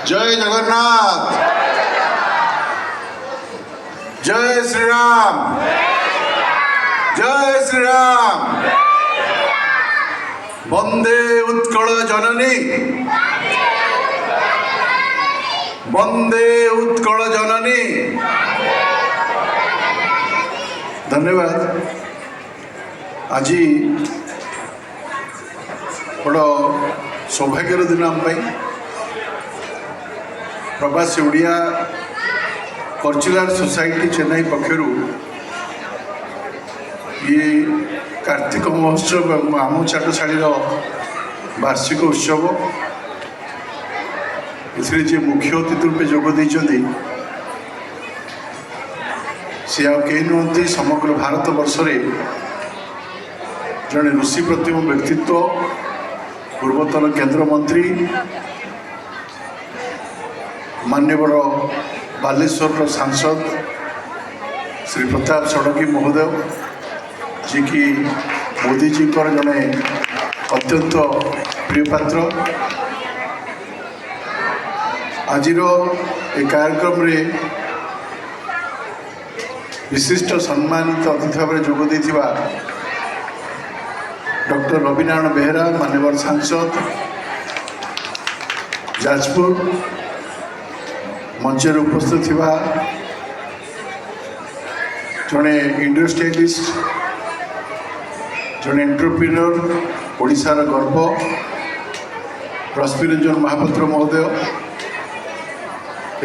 जय जगन्नाथ, जय श्री राम, जय श्री राम। वंदे उत्कल जननी, वंदे उत्कल जननी। धन्यवाद। आज बड़ सौभाग्यर दिन आम प्रवासी ओडिया कल्चरल सोसाइटी चेन्नई पक्षर ये कार्तिक महोत्सव और आम चाटशाड़ी वार्षिक उत्सव इसलिए मुख्य अतिथि रूपे जोगदे सी आई नुहति समग्र भारत वर्ष जड़े ऋषि प्रतिम व्यक्तित्व पूर्वतन केंद्र मंत्री मान्यवर बालेश्वर सांसद श्री प्रताप षडंगी महोदय जी की मोदी जी जड़े अत्यंत प्रिय पात्र। आज कार्यक्रम रे विशिष्ट सम्मानित अतिथि भाव जोगदे डॉक्टर रविनारायण बेहेरा मान्यवर सांसद जाजपुर मंच उपस्थित थिबा जड़े इंडस्ट्रियलिस्ट जड़े एंटरप्रेन्योर ओडिशार गर्व रश्मिरंजन महापात्र महोदय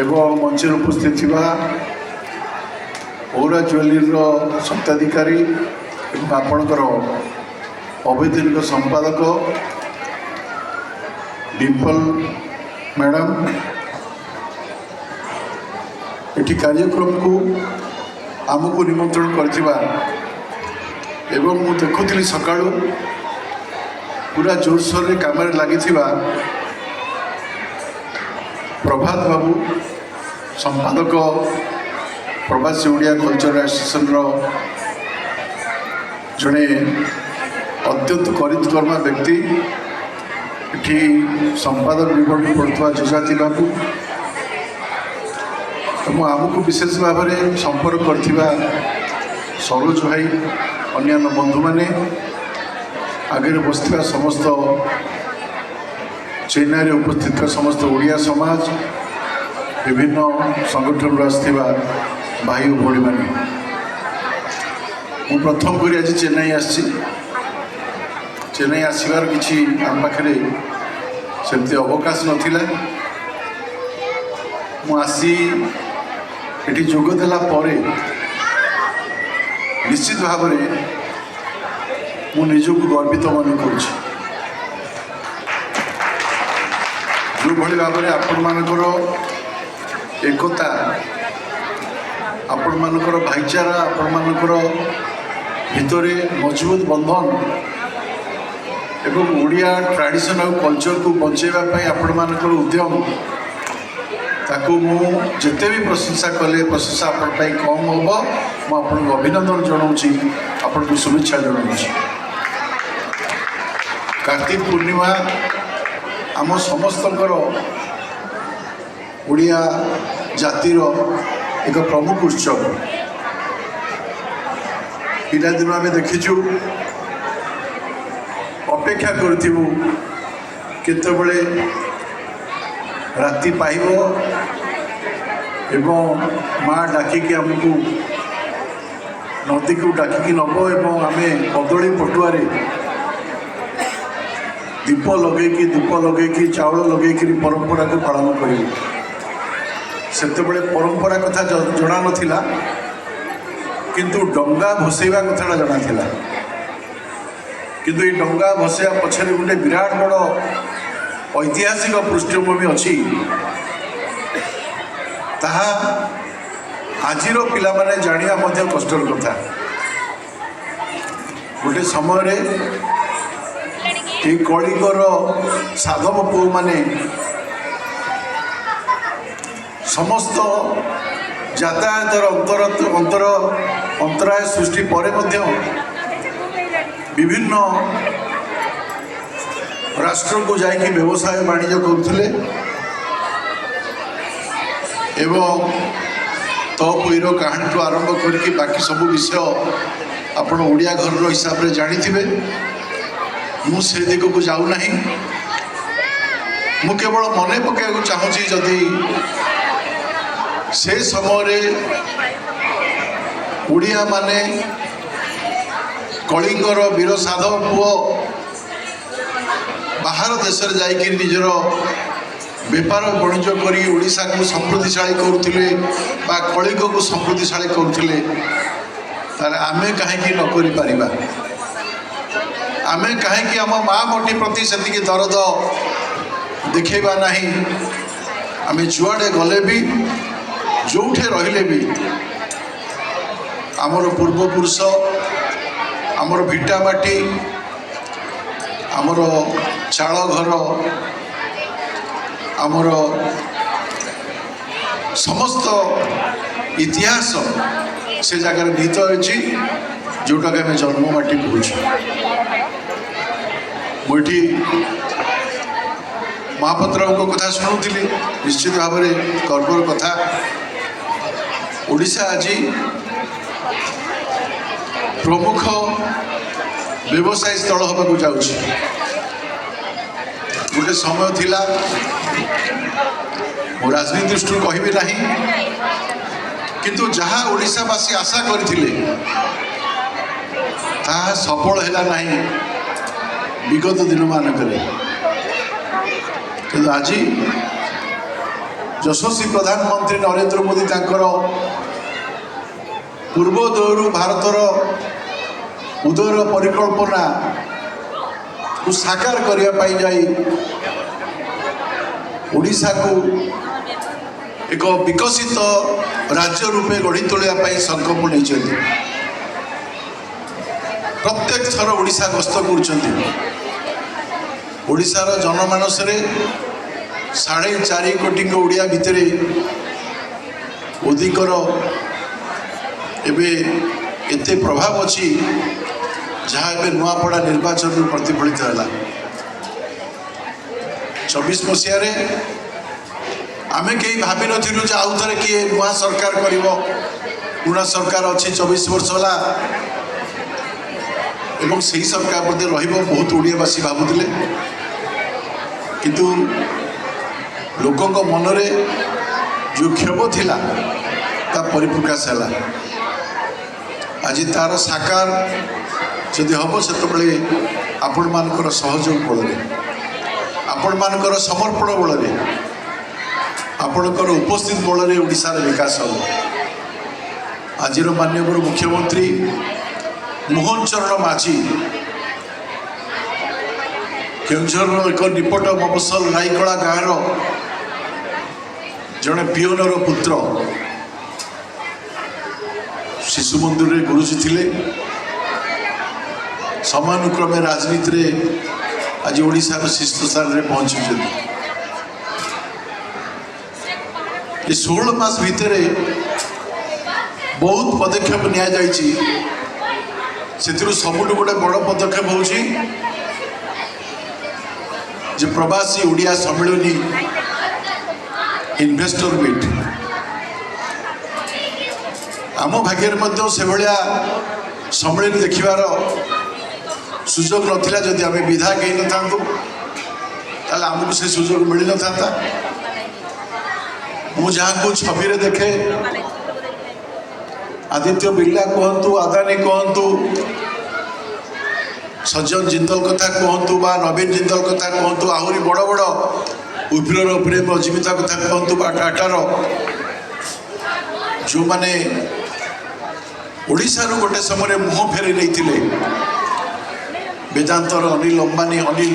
एवं मंच उपस्थित थिबा औरा ज्वेलरी सत्ताधिकारी एवं आपणकर अवैतनिक संपादक डिम्पल मैडम एटी कार्यक्रम को आमको निमंत्रण करथिबा एवं मु देखुली सका पूरा जोरसोर काम लगी प्रभात बाबू संपादक प्रवासी ओडिया कल्चरल एसोसिएशन जड़े अत्यंत करितकर्मा व्यक्ति एठी संपादक विवरण पढ़ुवा जजाति बाबू तो आमको विशेष भाव में संपर्क करथिबा सरोज भाई अन्य बंधु माने आगे बसथिबा समस्त चेन्नई उपस्थित समस्त ओडिया समाज विभिन्न संगठन आसथिबा भाई और भौणी माने मु प्रथम करी आज चेन्नई आसी चेन्नई आसबार किसी आम पाखे सेमती अवकाश नाला मुसी ये जोगदेला निश्चित भाव मुझक गर्वित मन कर जो भाव में आपण मानकर एकता आपण मानकर भाईचारा आपण मानकर भितरे मजबूत बंधन एवं ओडिया ट्रेडिशन और कल्चर को बचाइवाई आपण मानकर उद्यम ताकू मुझे भी प्रशंसा कले प्रशंसा आपण कम हम मुझे अभिनंदन जनाऊँगी आपण को शुभेच्छा जनाऊँगी। कार्तिक पूर्णिमा आम समस्तंकर ओडिया जातिर एक प्रमुख उत्सव। पिलादिन आम देखीचु अपेक्षा करूँ केतबले राति पाइब एवं माँ डाकिकी आमको नदी को डाकिकी नब एवं आम कदली पटुआरे दीप लगे चाउल लगे परंपरा को पालन करूँ। सेतबले परंपरा कथा जना नथिला किंतु डंगा भसैवा कथा जना थिला किंतु ये डंगा भसैया पछरे गोटे विराट बड़ ऐतिहासिक पृष्ठभूमि अच्छी ताहा आजिर पिला माने जानिया मध्य कष्टर कथा। गोटे समय कलिगर साधव पुओ माने समस्त यातायातर अंतराय सृष्टि पर विभिन्न राष्ट्र को जाकि व्यवसाय वाणिज्य करुले एवं तो पुईर कहानी ठू आरंभ करके बाकी सब विषय आपण ओडिया घर हिसाब से जानी मुझे दिग को जाऊना मु केवल मन पकड़ चाहूँगी जदि से समय ओडिया माने कलिंगर वीर साधव पुओ बाहर देश जाकि निजर बेपार वाणिज्य करी ओडिशा को समृद्धिशाली करुले कलिंग को समृद्धिशाली करुले आमे कहीं न करि परिबा आमे कहीं आम माँ मटी प्रति से दरद देखा ना आमे जुआड़े गले भी जोठे रहिले भी आमर पूर्वपुरुष आमर भिटामाटी आमर चाल घर आमर समस्त इतिहास से जगह निहित अच्छी जोटा कि आम जन्ममाटी कहूँ मुझे महापात्र कथा शुणुली निश्चित भाव में गर्वर कथा ओडिशा आज प्रमुख व्यवसाय स्थल होगा जाऊँगी गोटे समय थिला मो राजनीति दृष्टि कहबी ना किंतु जहाँ ओडिशावासी आशा करथिले ताहा सफल हैला नहीं विगत दिन मानक किंतु आज यशस्वी प्रधानमंत्री नरेंद्र मोदी तांकर पूर्वोदयरू भारतर उदयर परिकल्पना को साकार करने जाई ओडिशा को एक विकसित राज्य रूपे गढ़ी तोलिया संकल्प नहीं प्रत्येक थर ओडिशा गस्त कर जनमानस 4.5 कोटी ओडिया भितर मोदीकर एते प्रभाव अच्छी जहाँ एवं नुआपड़ा निर्वाचन प्रतिफलित है 24 मसीह आम कहीं भावी नु आउ थे किए नुआ सरकार कर पुणा सरकार अच्छी 24 वर्ष है एवं सही सरकार मध्य बहुत ओडियावासी भावुले किंतु लोकों मनरे जो क्षोभ थिला ता परिप्रकाश है आज तार साकार जदि हम से आपण मानकर सहयोग बल आपण मानकर समर्पण बल आपणकर उपस्थित बल ओडिशार विकास हम आज माननीय मुख्यमंत्री मोहन चरण माझी केन्दुझर एक निपट मफसल नाईकला गाँव जड़े पिओनर पुत्र शिशु मंदिर रे गुरुजी थिले समानुक्रमे राजनीति रे आज ओडिशा शीर्ष स्थान रे पहुंची ये 16 मास भितर बहुत पदक्षेप निया जाइछि सेतिरु सबुठु गोटे बड़ पदक्षेप होछि जे प्रवासी ओडिया सम्मेलनी इन्वेस्टर मीट आम भाग्य से भाया सम्मेलन देखार सुजोग नाला जदि आम विधायक हो न था आमको से सुजोग मिल न था मु जहाँ को छवि देखे आदित्य बिरला कहतु अदानी कहतु सज्जन जिंदल कथा कहतु बा नवीन जिंदल कथा कहतु आहरी बड़ बड़ उभर प्रेम जीविता कथा कहतु बा टाटार जो माने ओडिशा गोटे समय मुह फेरी नहीं वेदांतर अनिल अंबानी अनिल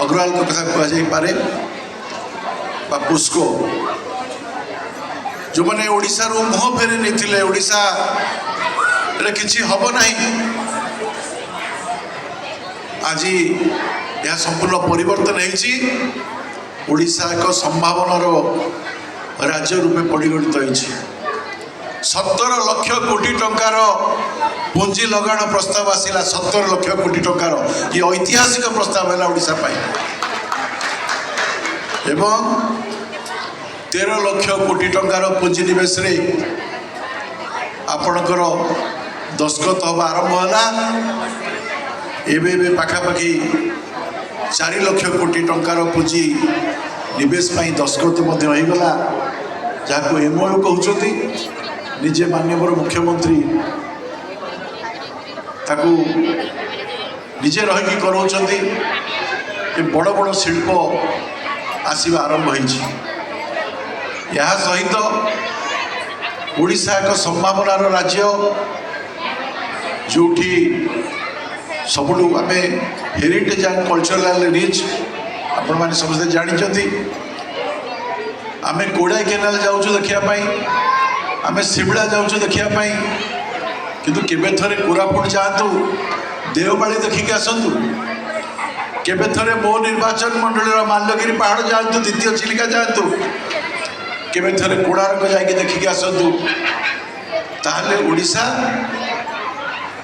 अग्रवाल कथा कहुपे पुष्को जो मैंने ओडिशा मुह फेरी नहीं ओडिशा किसी हम ना आज यह संपूर्ण परिवर्तन होइछि एक संभावनार राज्य रूपे परिगणित होइछि 17 लाख कोटी टंकार पुंजी लगाण प्रस्ताव आसिला 17 लाख कोटी टंकार ये ऐतिहासिक प्रस्ताव है ओडिशा एवं 13 लक्ष कोटी टंकार पुंजीनिवेश आपणकर दस्खत हवा आरंभ है पाखापाखि 4 लक्ष कोटी टंकार पुंजी निवेश दस्खत होगला जहाँ एमओयू कहते निजे माननीय मुख्यमंत्री ताकू निजे रही कराउछंती बड़ बड़ शिल्प आसवा आरंभ होइछि। यह सहित ओडिशा एक संभावनार राज्य जोठी सबुठू आम हेरिटेज एंड कल्चरल रिच आपण मैंने समस्ते जानते आम कोड़ाई केनाल जाऊँ देखापी आम शिमला जाऊँ देखापी किंतु केबे थरे कोरापुट जातु देवमाली देखिक आसतु केबे थरे मो निर्वाचन मंडल माल्यगिरी पहाड़ जातु द्वितीय चिलिका जातु केबे थरे कोणार्क जाके देखिक आसतु ताहले ओडिशा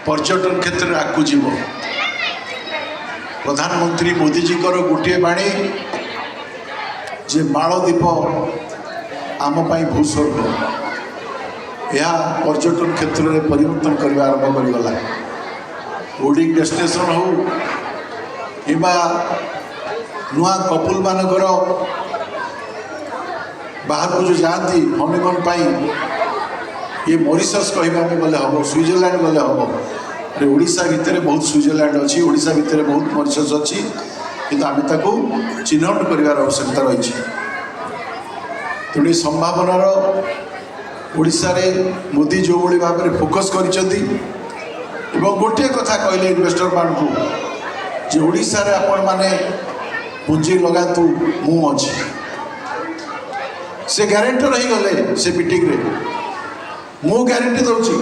पर्यटन क्षेत्र में आगू जीव। प्रधानमंत्री मोदी जी गोटे बाणी जे मालदीप आम भूस्वर्ग यह पर्यटन क्षेत्र में परिवर्तन करने आरंभ करगला। बोर्डिंग डेस्टिनेशन हो किंबा नुआ कपुल मानकर बाहर को जो जाती हनीमून ये मॉरिशस कहवा गले हम स्विट्जरलैंड गले हम अरे ओडिशा भितर बहुत स्विट्जरलैंड अच्छी ओडिशा भितर बहुत मॉरिशस अच्छी किंतु आम ताकू चिन्हट कर आवश्यकता रही तेणु संभावनार ओडिशा रे मोदी जो भाई भाव में फोकस कर गोटे कथा कहले इन्वेस्टर मान को जे ओडिशा रे आपण माने पुंजी लगातु मु अच्छी से ग्यारंटर रही गले से मीटिंग रे मु ग्यारंटी दूची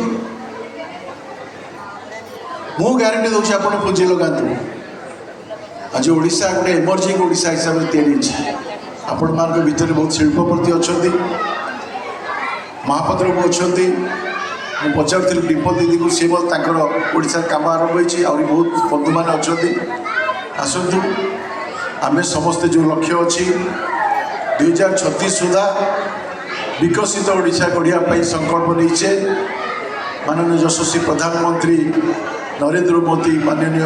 आपण पुंजी लगातु आज ओडिशा गोटे इमर्जिंग ओडिशा हिसाब से तैयारी आपण मान भितर बहुत शिल्पपति अच्छा महापात्र को अच्छा मुझे पचार डिम्पल दीदी को सी ओडिशा काम आरंभ होती बहुत बंधु मैंने अच्छा आसतु आम समस्ते जो लक्ष्य अच्छी 2036 सुधा विकसित ओडिशा गढ़िया संकल्प नहीं माननीय यशस्वी प्रधानमंत्री नरेंद्र मोदी माननीय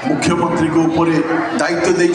मुख्यमंत्री को ऊपर दायित्व दे